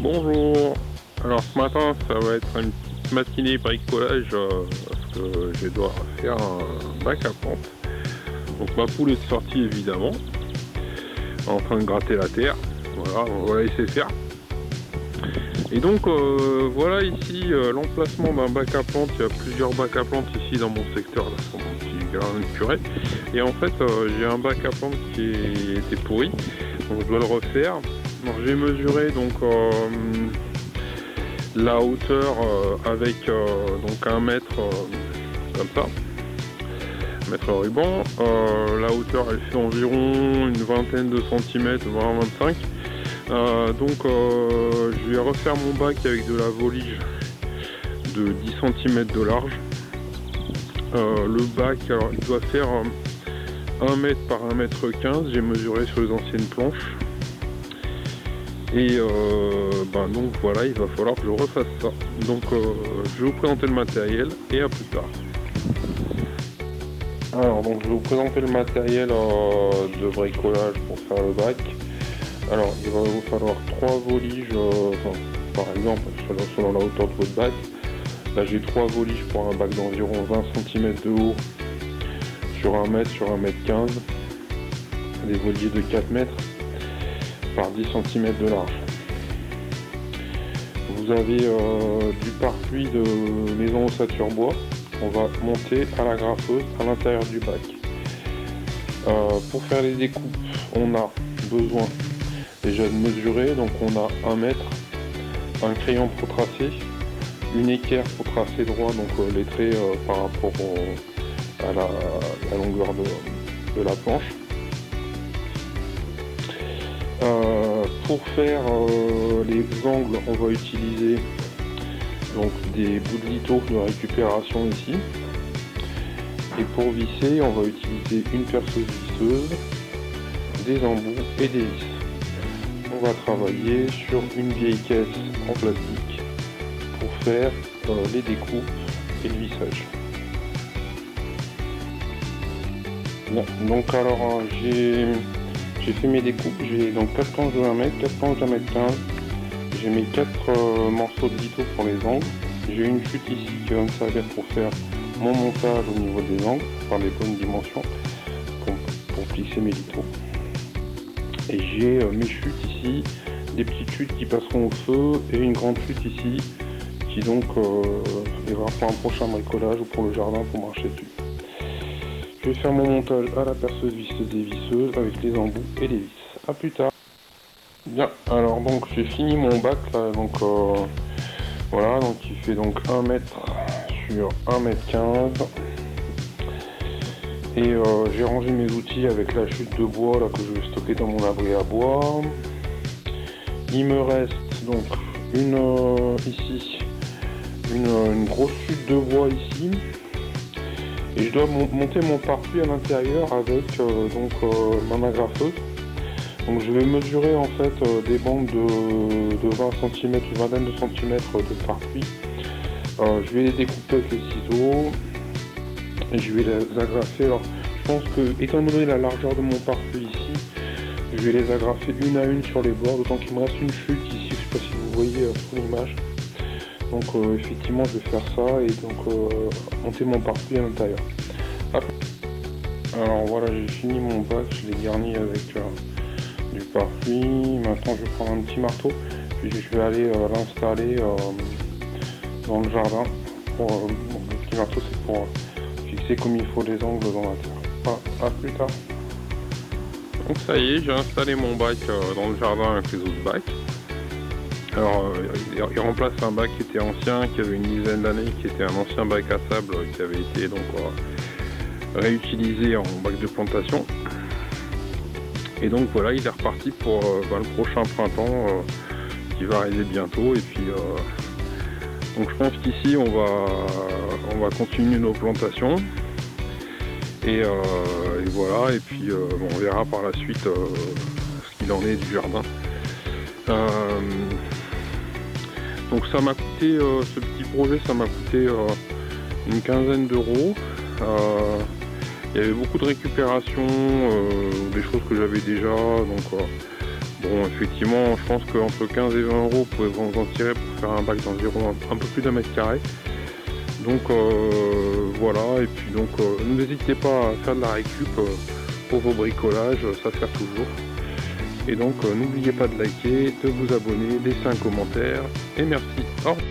Bonjour. Alors ce matin ça va être une petite matinée bricolage parce que je dois faire un bac à plantes. Donc ma poule est sortie évidemment, en train de gratter la terre. Voilà, on va la laisser faire. Et donc voilà ici l'emplacement d'un bac à plantes. Il y a plusieurs bacs à plantes ici dans mon secteur, là, sur mon petit jardin de curé. Et en fait j'ai un bac à plantes qui était pourri, donc je dois le refaire. Donc j'ai mesuré donc la hauteur avec donc 1 mètre comme ça, 1 mètre ruban. La hauteur elle fait environ une vingtaine de centimètres, 20-25. Donc je vais refaire mon bac avec de la volige de 10 centimètres de large. Le bac alors, il doit faire 1 mètre par 1,15 m. J'ai mesuré sur les anciennes planches. Et donc voilà, il va falloir que je refasse ça. Donc je vais vous présenter le matériel et à plus tard. Alors donc je vais vous présenter le matériel de bricolage pour faire le bac. Alors il va vous falloir 3 voliges, par exemple selon la hauteur de votre bac. Là j'ai 3 voliges pour un bac d'environ 20 cm de haut sur 1 mètre sur 1,15 m. Des voliers de 4 mètres par 10 cm de large. Vous avez du pare-pluie de maison ossature bois. On va monter à la graffeuse à l'intérieur du bac. Pour faire les découpes, on a besoin déjà de mesurer. Donc on a 1 mètre, un crayon pour tracer, une équerre pour tracer droit, donc les traits par rapport à la longueur de la planche. Pour faire les angles, on va utiliser donc des bouts de litho de récupération ici. Et pour visser, on va utiliser une perceuse visseuse, des embouts et des vis. On va travailler sur une vieille caisse en plastique pour faire les découpes et le vissage. Bon, donc alors j'ai fait mes découpes, j'ai donc 4 planches de 1 mètre, 4 planches de 1,15 m. J'ai mes 4 morceaux de litho pour les angles. J'ai une chute ici qui va me servir pour faire mon montage au niveau des angles, par les bonnes dimensions, pour fixer mes litho. Et j'ai mes chutes ici, des petites chutes qui passeront au feu, et une grande chute ici, qui donc ira pour un prochain bricolage ou pour le jardin pour marcher dessus. Je vais faire mon montage à la perceuse visseuse et visseuse avec les embouts et les vis. A plus tard. Bien, alors donc j'ai fini mon bac là, donc voilà, donc il fait donc 1 mètre sur 1,15 m. Et j'ai rangé mes outils avec la chute de bois là que je vais stocker dans mon abri à bois. Il me reste donc ici une grosse chute de bois ici. Et je dois monter mon pare-pluie à l'intérieur avec ma agrafeuse. Donc je vais mesurer en fait des bandes de 20 cm, une vingtaine de centimètres de pare-pluie. Je vais les découper avec les ciseaux et je vais les agrafer. Alors je pense que, étant donné la largeur de mon pare-pluie ici, je vais les agrafer une à une sur les bords, d'autant qu'il me reste une chute ici, je ne sais pas si vous voyez sur l'image. Donc effectivement je vais faire ça et donc monter mon pare-pluie à l'intérieur. Alors voilà, j'ai fini mon bac, je l'ai garni avec du pare-pluie. Maintenant je vais prendre un petit marteau, puis je vais aller l'installer dans le jardin. Le petit marteau c'est pour fixer comme il faut les angles dans la terre. A plus tard. Donc ça y est, j'ai installé mon bac dans le jardin avec les autres bacs. Alors il remplace un bac qui était ancien, qui avait une dizaine d'années, qui était un ancien bac à sable qui avait été donc réutilisé en bac de plantation. Et donc voilà, il est reparti pour le prochain printemps qui va arriver bientôt. Et puis donc je pense qu'ici on va continuer nos plantations. Et voilà, et puis on verra par la suite ce qu'il en est du jardin. Donc ça m'a coûté, ce petit projet, ça m'a coûté une quinzaine d'euros. Il y avait beaucoup de récupération, des choses que j'avais déjà, donc Bon, effectivement, je pense qu'entre 15 et 20 euros, vous pouvez vous en tirer pour faire un bac d'environ un peu plus d'1 m². Donc voilà, et puis donc n'hésitez pas à faire de la récup pour vos bricolages, ça sert toujours. Et donc n'oubliez pas de liker, de vous abonner, laisser un commentaire, et merci. Au revoir.